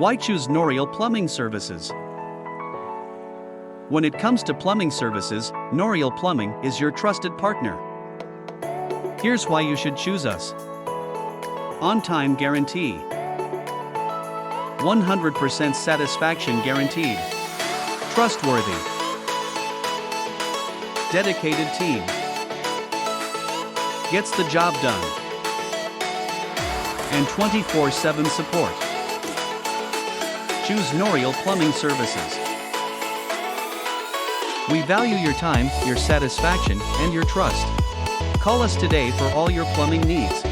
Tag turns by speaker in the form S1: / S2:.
S1: Why choose Noriel Plumbing Services? When it comes to plumbing services, Noriel Plumbing is your trusted partner. Here's why you should choose us. On-time guarantee. 100% satisfaction guaranteed. Trustworthy. Dedicated team. Gets the job done. And 24/7 support. Choose Noriel Plumbing Services. We value your time, your satisfaction, and your trust. Call us today for all your plumbing needs.